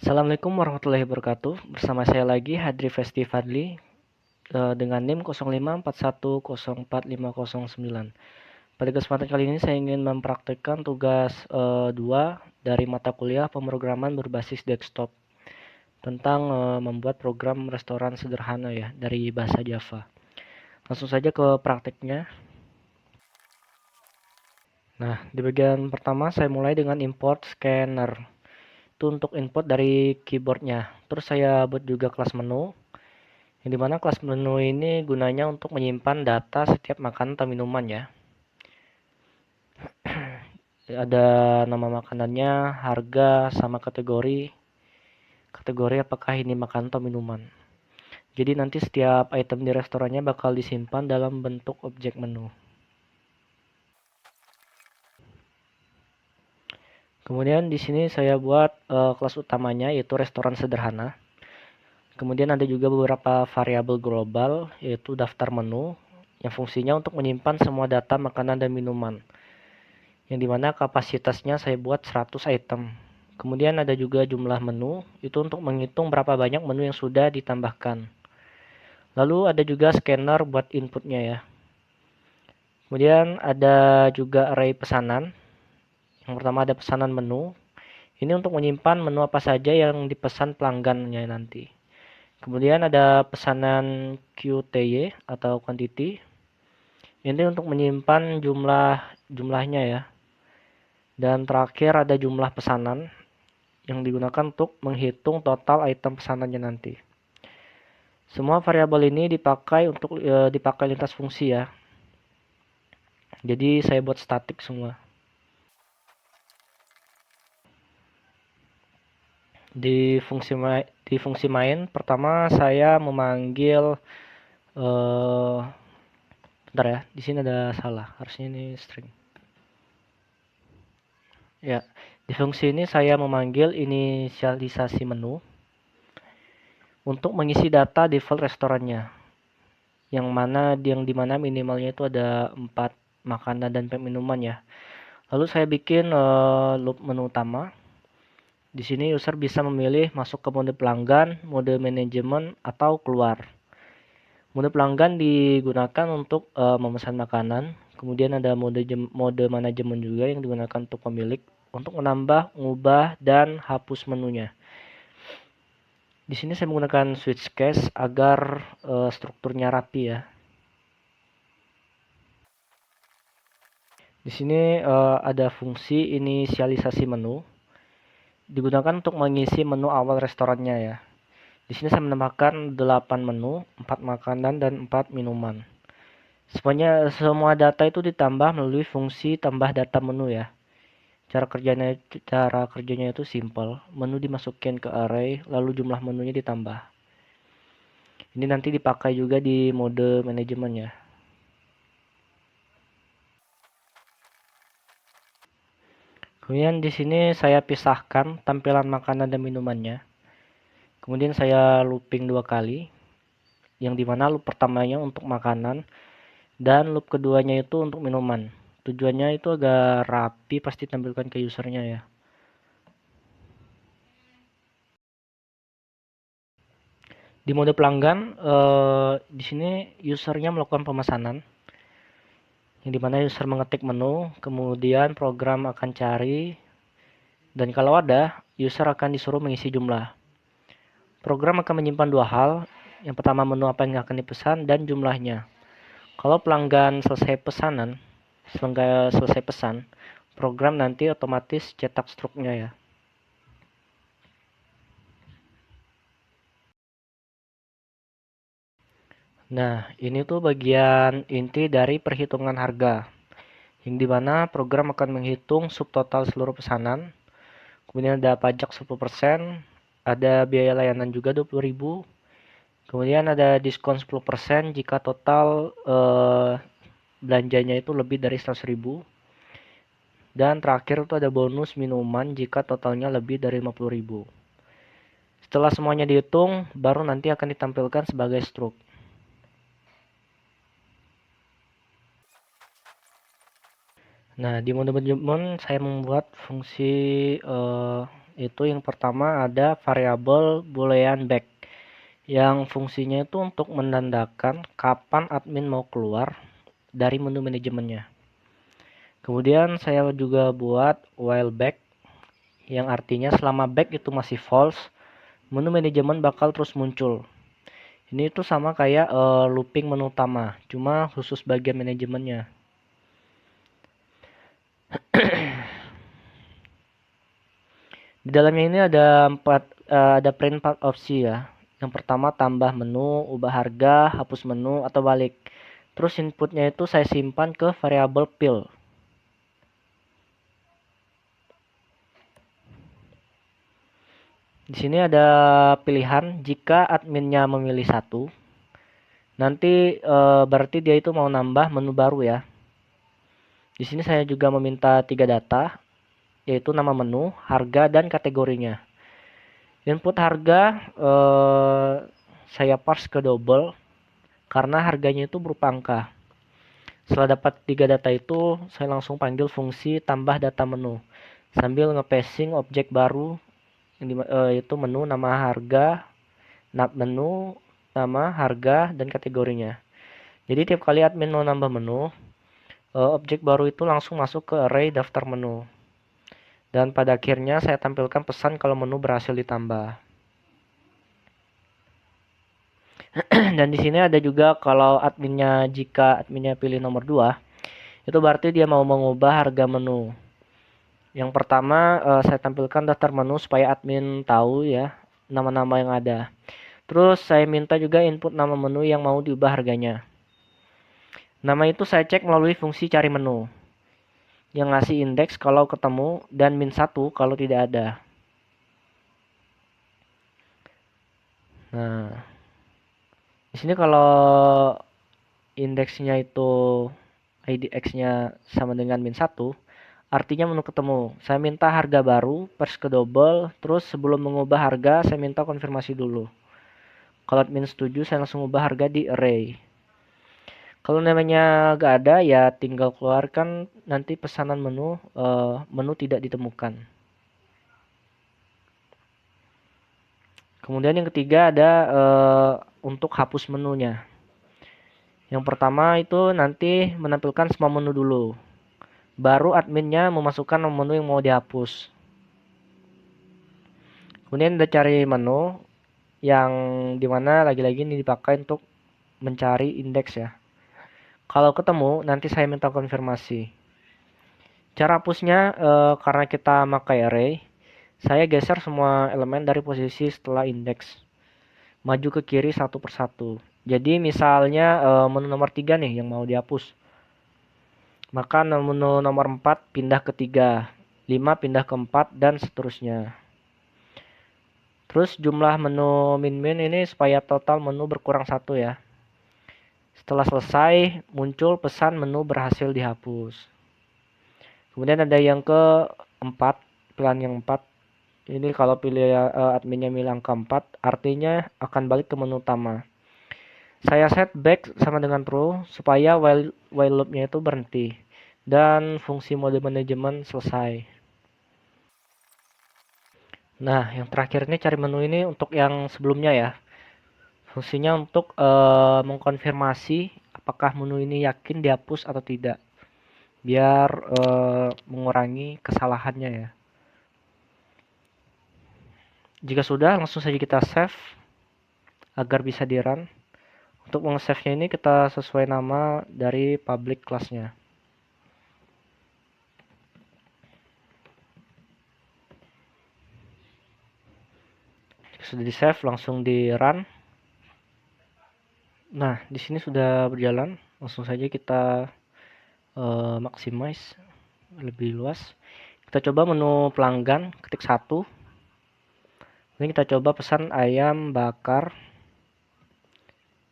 Assalamualaikum warahmatullahi wabarakatuh. Bersama saya lagi Hadri Festi Fadli dengan NIM 0541045509. Pada kesempatan kali ini saya ingin mempraktikkan tugas 2 dari mata kuliah pemrograman berbasis desktop tentang membuat program restoran sederhana ya dari bahasa Java. Langsung saja ke praktiknya. Nah, di bagian pertama saya mulai dengan import scanner. Itu untuk input dari keyboardnya. Terus saya buat juga kelas menu. Yang dimana kelas menu ini gunanya untuk menyimpan data setiap makanan atau minuman ya. Ada nama makanannya, harga, sama kategori. Kategori apakah ini makanan atau minuman. Jadi nanti setiap item di restorannya bakal disimpan dalam bentuk objek menu. Kemudian di sini saya buat kelas utamanya yaitu restoran sederhana. Kemudian ada juga beberapa variabel global yaitu daftar menu yang fungsinya untuk menyimpan semua data makanan dan minuman. Yang dimana kapasitasnya saya buat 100 item. Kemudian ada juga jumlah menu, itu untuk menghitung berapa banyak menu yang sudah ditambahkan. Lalu ada juga scanner buat inputnya ya. Kemudian ada juga array pesanan. Yang pertama ada pesanan menu. Ini untuk menyimpan menu apa saja yang dipesan pelanggannya nanti. Kemudian ada pesanan QTY atau quantity. Ini untuk menyimpan jumlahnya ya. Dan terakhir ada jumlah pesanan yang digunakan untuk menghitung total item pesanannya nanti. Semua variabel ini dipakai lintas fungsi ya. Jadi saya buat statik semua. Di fungsi main pertama saya memanggil bentar ya, di sini ada salah. Harusnya ini string. Ya, di fungsi ini saya memanggil inisialisasi menu untuk mengisi data default restorannya. Yang dimana minimalnya itu ada 4 makanan dan minuman ya. Lalu saya bikin loop menu utama. Di sini user bisa memilih masuk ke mode pelanggan, mode manajemen, atau keluar. Mode pelanggan digunakan untuk memesan makanan. Kemudian ada mode manajemen juga yang digunakan untuk pemilik untuk menambah, mengubah, dan hapus menunya. Di sini saya menggunakan switch case agar strukturnya rapi ya. Di sini ada fungsi inisialisasi menu digunakan untuk mengisi menu awal restorannya ya. Di sini saya menambahkan 8 menu, 4 makanan dan 4 minuman. Semua data itu ditambah melalui fungsi tambah data menu ya. Cara kerjanya itu simple. Menu dimasukin ke array, lalu jumlah menunya ditambah. Ini nanti dipakai juga di mode manajemen ya. Kemudian di sini saya pisahkan tampilan makanan dan minumannya. Kemudian saya looping 2 kali. Yang dimana loop pertamanya untuk makanan dan loop keduanya itu untuk minuman. Tujuannya itu agar rapi pasti tampilkan ke usernya ya. Di mode pelanggan, di sini usernya melakukan pemesanan, yang dimana user mengetik menu, kemudian program akan cari, dan kalau ada, user akan disuruh mengisi jumlah. Program akan menyimpan 2 hal, yang pertama menu apa yang akan dipesan dan jumlahnya. Kalau pelanggan selesai pesan, program nanti otomatis cetak struknya ya. Nah, ini tuh bagian inti dari perhitungan harga, yang dimana program akan menghitung subtotal seluruh pesanan, kemudian ada pajak 10%, ada biaya layanan juga 20.000, kemudian ada diskon 10% jika total belanjanya itu lebih dari 100.000, dan terakhir itu ada bonus minuman jika totalnya lebih dari 50.000. Setelah semuanya dihitung, baru nanti akan ditampilkan sebagai struk. Nah, di mode manajemen saya membuat fungsi Itu yang pertama ada variabel boolean back yang fungsinya itu untuk menandakan kapan admin mau keluar dari menu manajemennya. Kemudian saya juga buat while back yang artinya selama back itu masih false, menu manajemen bakal terus muncul. Ini tuh sama kayak looping menu utama, cuma khusus bagian manajemennya. Di dalamnya ini ada print 4 opsi ya. Yang pertama tambah menu, ubah harga, hapus menu atau balik. Terus inputnya itu saya simpan ke variabel fill. Di sini ada pilihan jika adminnya memilih satu, nanti berarti dia itu mau nambah menu baru ya. Di sini saya juga meminta 3 data, yaitu nama menu, harga, dan kategorinya. Input harga saya parse ke double karena harganya itu berupa angka. Setelah dapat 3 data itu, saya langsung panggil fungsi tambah data menu sambil nge-passing objek baru yaitu menu, nama, harga, menu, nama, harga, dan kategorinya. Jadi tiap kali admin mau nambah menu, objek baru itu langsung masuk ke array daftar menu. Dan pada akhirnya saya tampilkan pesan kalau menu berhasil ditambah. Dan di sini ada juga kalau jika adminnya pilih nomor 2, itu berarti dia mau mengubah harga menu. Yang pertama saya tampilkan daftar menu supaya admin tahu ya nama-nama yang ada. Terus saya minta juga input nama menu yang mau diubah harganya. Nama itu saya cek melalui fungsi cari menu yang ngasih indeks kalau ketemu dan -1 kalau tidak ada. Nah, di sini kalau indeksnya itu IDX-nya sama dengan -1, artinya menu ketemu. Saya minta harga baru, parse ke double, terus sebelum mengubah harga saya minta konfirmasi dulu. Kalau admin setuju saya langsung ubah harga di array. Kalau namanya gak ada ya tinggal keluarkan nanti pesanan menu tidak ditemukan. Kemudian yang ketiga ada untuk hapus menunya. Yang pertama itu nanti menampilkan semua menu dulu. Baru adminnya memasukkan menu yang mau dihapus. Kemudian ada cari menu yang dimana lagi-lagi ini dipakai untuk mencari indeks ya. Kalau ketemu nanti saya minta konfirmasi. Cara hapusnya karena kita pakai array, saya geser semua elemen dari posisi setelah indeks. Maju ke kiri satu persatu. Jadi misalnya menu nomor 3 nih yang mau dihapus. Maka menu nomor 4 pindah ke 3, 5 pindah ke 4 dan seterusnya. Terus jumlah menu min ini supaya total menu berkurang 1 ya. Setelah selesai muncul pesan menu berhasil dihapus. Kemudian ada yang keempat, pilihan yang 4. Ini kalau adminnya milih angka 4, artinya akan balik ke menu utama. Saya set back sama dengan true supaya while loop-nya itu berhenti dan fungsi mode manajemen selesai. Nah, yang terakhir ini cari menu ini untuk yang sebelumnya ya. Fungsinya untuk mengkonfirmasi apakah menu ini yakin dihapus atau tidak. Biar mengurangi kesalahannya ya. Jika sudah, langsung saja kita save agar bisa di-run. Untuk meng-save-nya ini kita sesuai nama dari public class-nya. Sudah di save langsung di run. Nah, di sini sudah berjalan. Langsung saja kita maximize lebih luas. Kita coba menu pelanggan, ketik 1. Ini kita coba pesan ayam bakar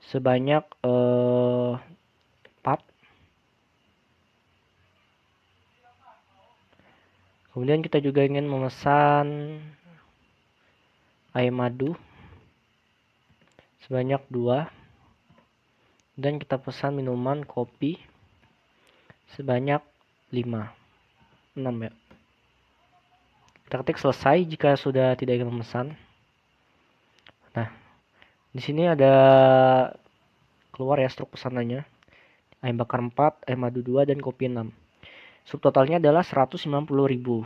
sebanyak 4. Kemudian kita juga ingin memesan ayam madu sebanyak 2. Dan kita pesan minuman kopi sebanyak 5. 6 ya. Kita ketik selesai jika sudah tidak ingin memesan. Nah, di sini ada keluar ya struk pesanannya. Ayam bakar 4, ayam madu 2, dan kopi 6. Subtotalnya adalah 190.000.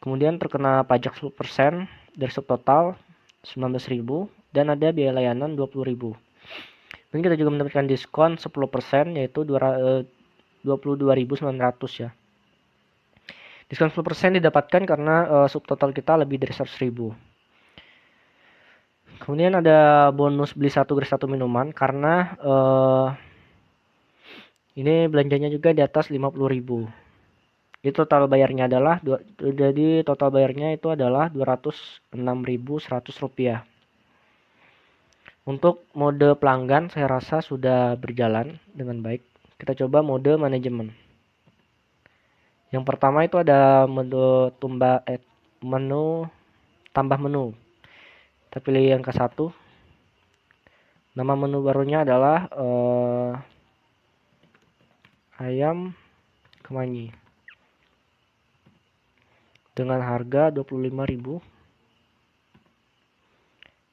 Kemudian terkena pajak 10% dari subtotal 19.000 dan ada biaya layanan 20.000. Mungkin kita juga mendapatkan diskon 10% yaitu 22.900 ya. Diskon 10% didapatkan karena subtotal kita lebih dari 100.000. Kemudian ada bonus beli 1 gratis 1 minuman karena ini belanjanya juga di atas 50.000. Jadi total bayarnya adalah total bayarnya itu adalah 206.100 rupiah. Untuk mode pelanggan saya rasa sudah berjalan dengan baik. Kita coba mode manajemen. Yang pertama itu ada menu tambah menu. Kita pilih yang ke-1. Nama menu barunya adalah ayam kemangi dengan harga 25.000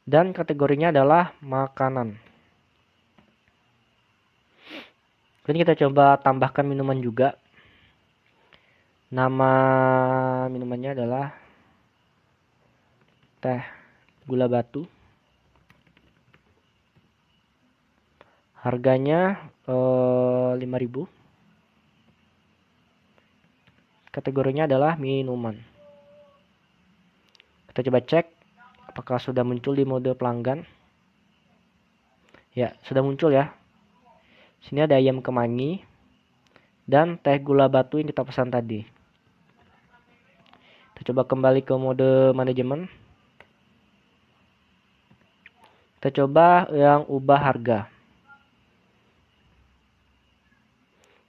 dan kategorinya adalah makanan. Kemudian kita coba tambahkan minuman juga. Nama minumannya adalah teh gula batu. Harganya 5.000. Kategorinya adalah minuman. Kita coba cek apakah sudah muncul di mode pelanggan. Ya, sudah muncul ya. Sini ada ayam kemangi dan teh gula batu yang kita pesan tadi. Kita coba kembali ke mode manajemen. Kita coba yang ubah harga.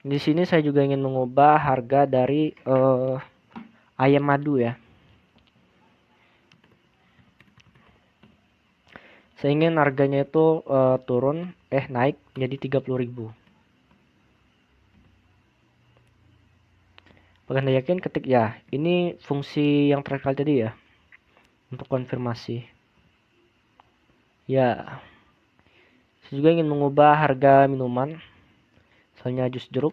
Di sini saya juga ingin mengubah harga dari ayam madu ya. Saya ingin harganya itu naik menjadi 30.000. Apakah Anda yakin? Ketik ya. Ini fungsi yang terakhir kali tadi ya. Untuk konfirmasi. Ya. Saya juga ingin mengubah harga minuman. Misalnya jus jeruk.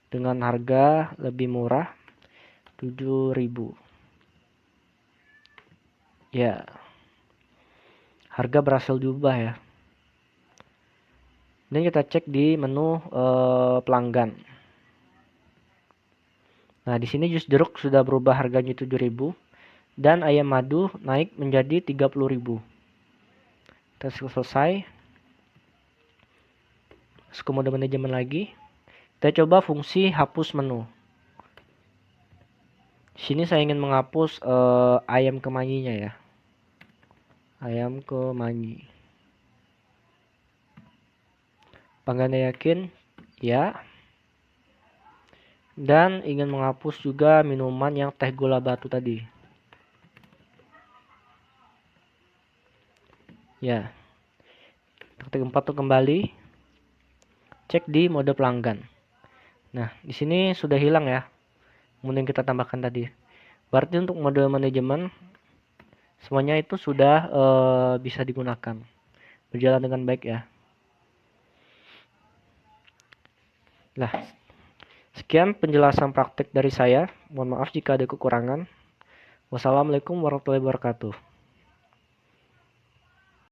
Dengan harga lebih murah. 7.000. Ya. Harga berhasil diubah ya. Dan kita cek di menu pelanggan. Nah, di sini jus jeruk sudah berubah harganya 7.000 dan ayam madu naik menjadi 30.000. Kita selesai. Terus ke mode manajemen lagi. Kita coba fungsi hapus menu. Di sini saya ingin menghapus ayam kemanginya ya. Ayam kemangi. Apakah Anda yakin? Ya. Dan ingin menghapus juga minuman yang teh gula batu tadi. Ya. Ketik 4 untuk kembali. Cek di mode pelanggan. Nah, di sini sudah hilang ya. Kemudian kita tambahkan tadi. Berarti untuk mode manajemen semuanya itu sudah bisa digunakan. Berjalan dengan baik ya. Nah, sekian penjelasan praktik dari saya. Mohon maaf jika ada kekurangan. Wassalamualaikum warahmatullahi wabarakatuh.